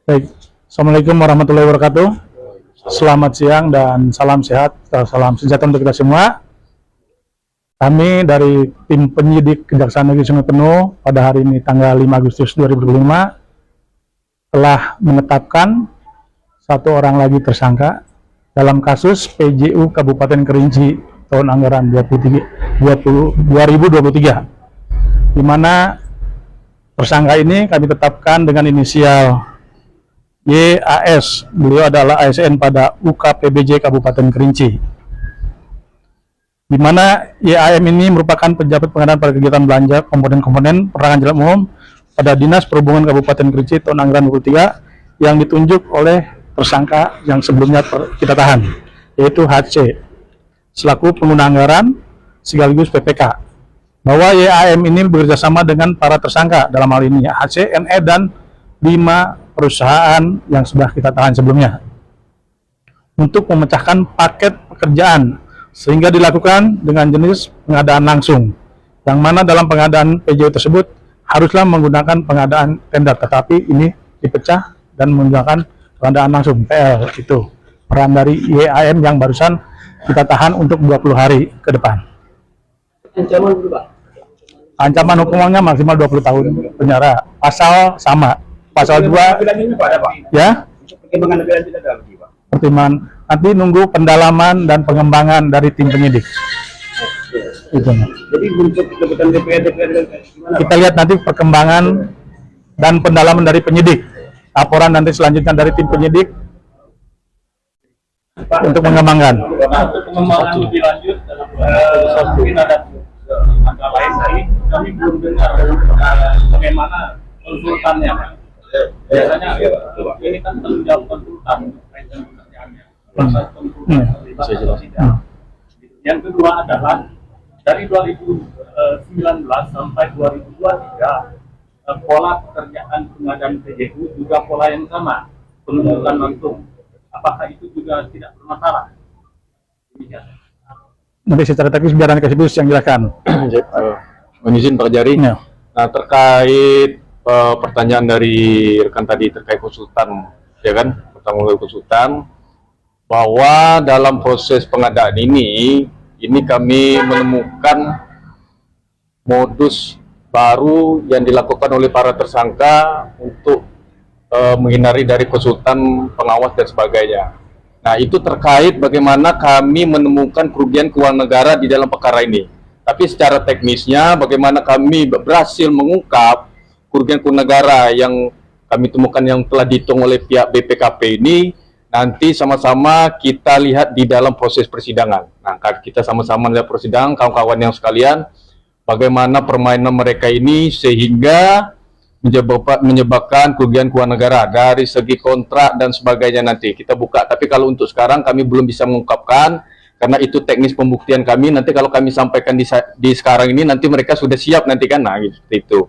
Baik, Assalamualaikum warahmatullahi wabarakatuh. Selamat siang dan salam sehat, salam sejahtera untuk kita semua. Kami dari tim penyidik Kejaksaan Negeri Sungai Penuh pada hari ini tanggal 5 Agustus 2025 telah menetapkan satu orang lagi tersangka dalam kasus PJU Kabupaten Kerinci tahun anggaran 2023, di mana tersangka ini kami tetapkan dengan inisial YAS. Beliau adalah ASN pada UKPBJ Kabupaten Kerinci, di mana YAM ini merupakan pejabat pengadaan pada kegiatan belanja komponen-komponen penerangan jalan umum pada Dinas Perhubungan Kabupaten Kerinci tahun anggaran 2023 yang ditunjuk oleh tersangka yang sebelumnya kita tahan, yaitu HC selaku pengguna anggaran sekaligus PPK, bahwa YAM ini bekerjasama dengan para tersangka dalam hal ini HC, NE, dan 5 perusahaan yang sudah kita tahan sebelumnya untuk memecahkan paket pekerjaan sehingga dilakukan dengan jenis pengadaan langsung, yang mana dalam pengadaan PJU tersebut haruslah menggunakan pengadaan tender, tetapi ini dipecah dan menggunakan pengadaan langsung PL. Itu peran dari YAM yang barusan kita tahan untuk 20 hari ke depan. Ancaman dulu, Pak. Ancaman hukumannya maksimal 20 tahun penjara. Pasal sama. Pasal 2 ya. Pertimbangan lebih lanjut ada lagi, Pak. Pertimbangan nanti nunggu pendalaman dan pengembangan dari tim penyidik. Itu. Jadi untuk kebutuhan DPR gimana, Kita lihat nanti perkembangan dan pendalaman dari penyidik. Laporan nanti selanjutnya dari tim penyidik Pak, untuk mengembangkan. Untuk pengembangan lebih lanjut, mungkin ada angka lain tadi kami belum dengar bagaimana konsultannya, Pak. Biasanya ini kan tanggung jawab konsultan terkait dengan pekerjaannya. Proses konsultan terlibat atau tidak. Yang kedua adalah dari 2019 sampai 2023 pola pekerjaan pengadaan PJU juga pola yang sama, penunjukan langsung. Apakah itu juga tidak bermasalah? Demikian. Nanti secara teknis biar nanti kasih yang jelaskan. Izin Pak Jari. Ya. Nah, terkait pertanyaan dari rekan tadi terkait konsultan, ya kan, pertanggung jawab konsultan, bahwa dalam proses pengadaan ini kami menemukan modus baru yang dilakukan oleh para tersangka untuk menghindari dari konsultan pengawas dan sebagainya. Nah, itu terkait bagaimana kami menemukan kerugian keuangan negara di dalam perkara ini. Tapi secara teknisnya bagaimana kami berhasil mengungkap kerugian keuangan negara yang kami temukan yang telah dihitung oleh pihak BPKP ini, nanti sama-sama kita lihat di dalam proses persidangan. Nah, kita sama-sama lihat persidangan, kawan-kawan yang sekalian, bagaimana permainan mereka ini sehingga menyebabkan kerugian keuangan negara dari segi kontrak dan sebagainya. Nanti kita buka, tapi kalau untuk sekarang kami belum bisa mengungkapkan karena itu teknis pembuktian kami. Nanti kalau kami sampaikan di sekarang ini nanti mereka sudah siap nanti kan, nah seperti itu.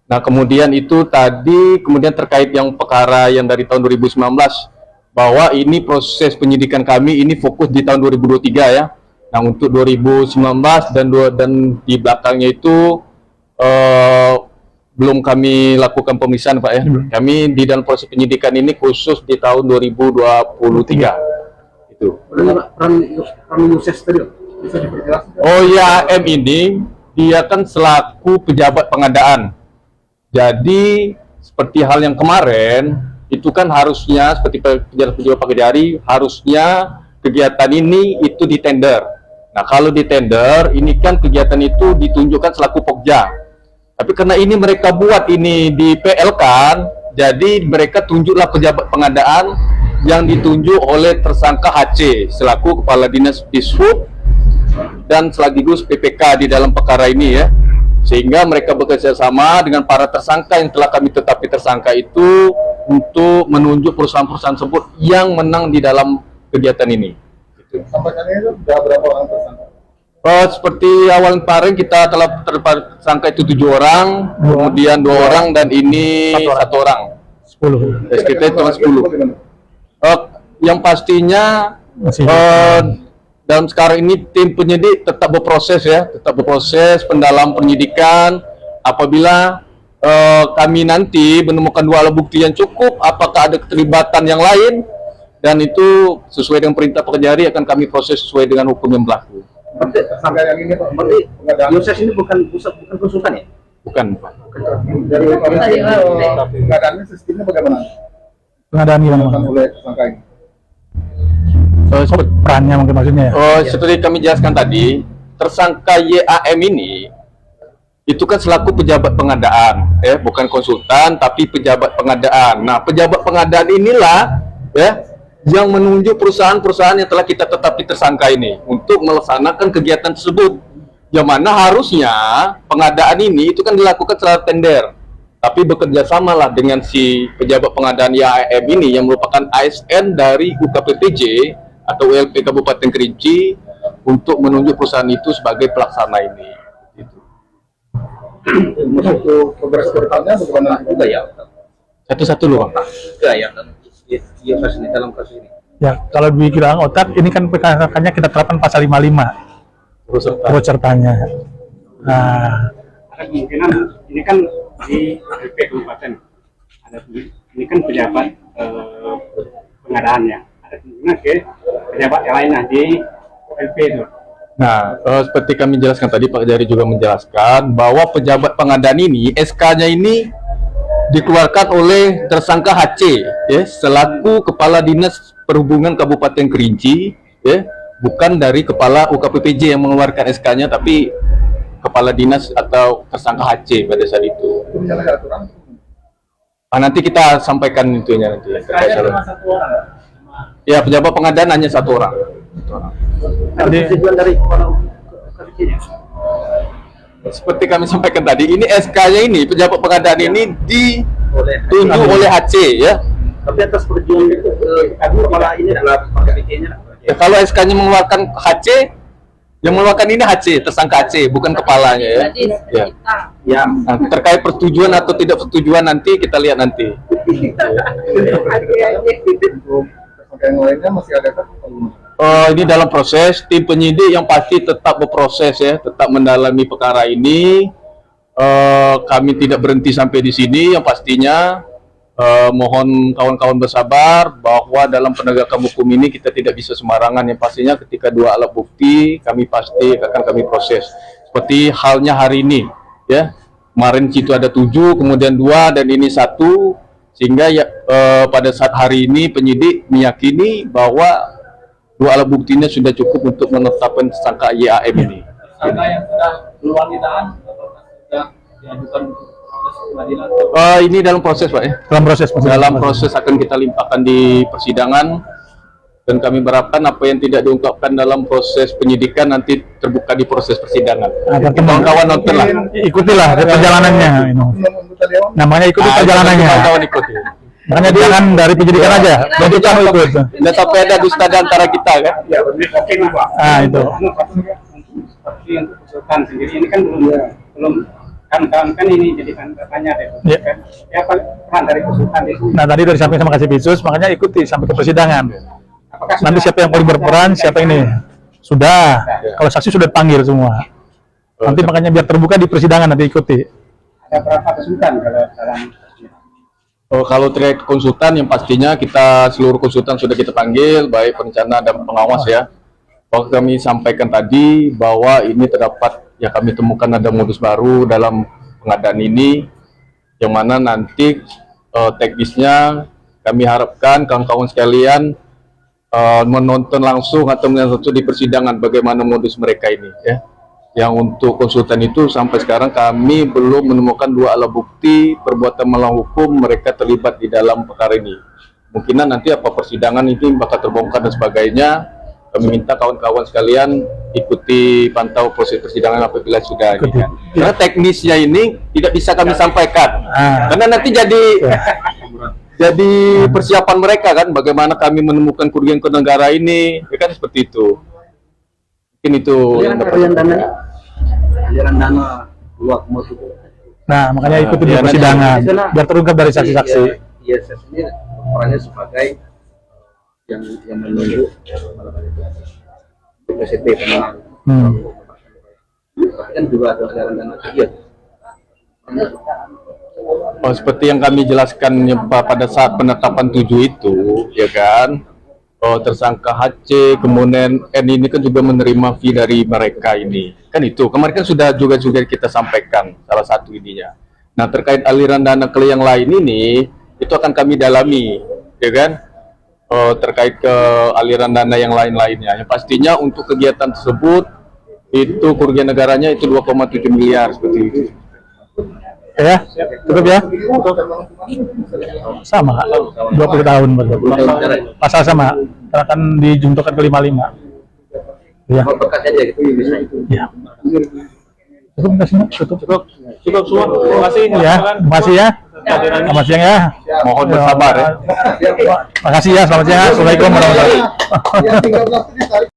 Nah, kemudian itu tadi kemudian terkait yang perkara yang dari tahun 2019, bahwa ini proses penyidikan kami ini fokus di tahun 2023 ya. Nah, untuk 2019 dan di belakangnya itu belum kami lakukan pemeriksaan, Pak ya. Kami di dalam proses penyidikan ini khusus di tahun 2023. Itu. Peran Yoses tadi, bisa diperjelas? Oh ya, M ini dia kan selaku pejabat pengadaan. Jadi seperti hal yang kemarin itu kan harusnya seperti pejabat Pak Jari, harusnya kegiatan ini itu di tender. Nah, kalau di tender ini kan kegiatan itu ditunjukkan selaku Pokja. Tapi karena ini mereka buat ini di PL kan, jadi mereka tunjuklah pejabat pengadaan yang ditunjuk oleh tersangka HC selaku Kepala Dinas Dishub dan sekaligus PPK di dalam perkara ini ya. Sehingga mereka bekerja sama dengan para tersangka yang telah kami tetapi tersangka itu untuk menunjuk perusahaan-perusahaan tersebut yang menang di dalam kegiatan ini. Gitu. Sampai kali ini sudah berapa orang tersangka? Seperti awal kemarin kita telah tersangka itu 7 orang, kemudian 2 orang dan ini 1 orang. 10. Kita cuma 10. Yang pastinya dalam sekarang ini tim penyidik tetap berproses ya, tetap berproses pendalaman penyidikan. Apabila kami nanti menemukan dua alat bukti yang cukup, apakah ada keterlibatan yang lain, dan itu sesuai dengan perintah Kejari akan kami proses sesuai dengan hukum yang berlaku. Berarti tersangka yang ini Pak, berarti Yoses ini bukan konsultan ya? Bukan, Pak. Dari pengadaannya sistemnya bagaimana? Pengadaan gimana? Dilakukan oleh tersangka ini. Perannya mungkin maksudnya ya? Seperti kami jelaskan tadi, tersangka YAM ini itu kan selaku pejabat pengadaan, bukan konsultan, tapi pejabat pengadaan. Nah, pejabat pengadaan inilah yang menunjuk perusahaan-perusahaan yang telah kita tetapi tersangka ini untuk melaksanakan kegiatan tersebut. Yang mana harusnya pengadaan ini itu kan dilakukan secara tender, tapi bekerja samalah dengan si pejabat pengadaan YAM ini yang merupakan ASN dari UKPPJ atau ULP Kabupaten Kerinci untuk menunjuk perusahaan itu sebagai pelaksana ini. Untuk progres kedepannya bagaimana juga ya? Satu-satu loh, Pak. Juga ya, Yoses ini dalam kasus ini. Ya, kalau di kilang otak ini kan PKK-nya kita terapkan pasal 55 turut sertanya. Nah, Ada kemungkinan ini kan di LP Kabupaten, ini kan pejabat pengadaannya. Ada kemungkinan ke pejabat yang lainnya di LP itu. Nah, seperti kami jelaskan tadi, Pak Jari juga menjelaskan bahwa pejabat pengadaan ini, SK-nya ini dikeluarkan oleh tersangka HC, selaku Kepala Dinas Perhubungan Kabupaten Kerinci, bukan dari Kepala UKPPJ yang mengeluarkan SK-nya, tapi Kepala Dinas atau tersangka HC pada saat itu. Itu menyalahi aturan. Nanti kita sampaikan itunya nanti. Kayaknya cuma satu orang. Ya, pejabat pengadaan hanya satu orang. Ada persetujuan dari kepala UKPPJ-nya. Seperti kami sampaikan tadi, ini SK-nya ini, pejabat pengadaan ini ditunjuk oleh HC, ya. Tapi atas perjuangan itu kepala ini adalah UKPPJ-nya. Ya, kalau SK-nya mengeluarkan HC, yang mengeluarkan ini HC, tersangka HC, bukan kepalanya, ya. Ya. Ya, Nah, terkait persetujuan atau tidak persetujuan nanti kita lihat nanti. untuk tersangka yang lainnya masih ada kan? Ini dalam proses, tim penyidik yang pasti tetap berproses, ya, tetap mendalami perkara ini. Kami tidak berhenti sampai di sini, yang pastinya mohon kawan-kawan bersabar bahwa dalam penegakan hukum ini kita tidak bisa sembarangan. Yang pastinya ketika dua alat bukti kami pasti akan kami proses. Seperti halnya hari ini, ya, kemarin situ ada 7, kemudian 2 dan ini 1, sehingga ya pada saat hari ini penyidik meyakini bahwa dua alat buktinya sudah cukup untuk menetapkan tersangka YAM ini. Tersangka yang sudah keluar ditahan atau sudah diajukan proses pengadilan? Ini dalam proses, Pak, ya. dalam proses Dalam proses akan kita limpahkan di persidangan, dan kami berharapkan apa yang tidak diungkapkan dalam proses penyidikan nanti terbuka di proses persidangan. Agar Kawan-kawan nonton lah. Ikutilah perjalanannya. Namanya ikuti perjalanannya. Kawan-kawan ikuti. Makanya jangan dari penyidikan aja. Nanti kamu ikut. Dan sampai ada dusta di antara kita, kan? Ya, Oke, Pak. Itu. Seperti untuk konsultan sendiri ini kan belum kan ini jadi tanya deh. Ya. Ya, apa peran dari konsultan di sini? Nah, tadi dari samping sama kasih Bisus, makanya ikuti sampai ke persidangan. Apakah Nanti siapa yang paling berperan, siapa ini? Sudah. Kalau saksi sudah dipanggil semua. Nanti makanya biar terbuka di persidangan, nanti ikuti. ada berapa konsultan kalau dalam Kalau terkait konsultan, yang pastinya kita seluruh konsultan sudah kita panggil, baik perencana dan pengawas, ya. Bahwa kami sampaikan tadi bahwa ini terdapat, ya kami temukan ada modus baru dalam pengadaan ini, yang mana nanti teknisnya kami harapkan kawan-kawan sekalian menonton langsung atau melihat langsung di persidangan bagaimana modus mereka ini, ya. Yang untuk konsultan itu sampai sekarang kami belum menemukan dua alat bukti perbuatan melawan hukum mereka terlibat di dalam perkara ini. Mungkin nanti apa persidangan ini bakal terbongkar dan sebagainya. Kami minta kawan-kawan sekalian ikuti pantau proses persidangan apabila sudah ini, kan. Karena teknisnya ini tidak bisa kami sampaikan. Karena nanti jadi persiapan mereka, kan, bagaimana kami menemukan kerugian ke negara ini, ya kan, seperti itu. Mungkin itu aliran dana 2,7. Nah, makanya ikuti di persidangan, biar terungkap dari saksi-saksi. Iya, ini perannya sebagai yang menunjuk PCT pemenang. Kan juga ada aliran dana kegiatan. seperti yang kami jelaskan ya, Pak, pada saat penetapan 7 itu, ya kan, tersangka HC, kemudian N ini kan juga menerima fee dari mereka ini. Kan itu, kemarin kan sudah kita sampaikan salah satu ininya. Nah, terkait aliran dana ke yang lain ini, itu akan kami dalami, ya kan, terkait ke aliran dana yang lain-lainnya. Yang pastinya untuk kegiatan tersebut, itu kerugian negaranya itu 2,7 miliar, seperti itu. Ya, cukup ya? Sama, 20 tahun berarti. Pasal sama, akan dijuntukan ke 55. Ya. Bekas aja gitu bisa. Ya. Cukup nggak sih? Cukup. Cukup semua. Terima kasih. Ya, terima kasih ya. Selamat siang ya. Mohon bersabar ya. Terima kasih ya, selamat siang. Assalamualaikum warahmatullahi wabarakatuh. Ya, 13 ditarik.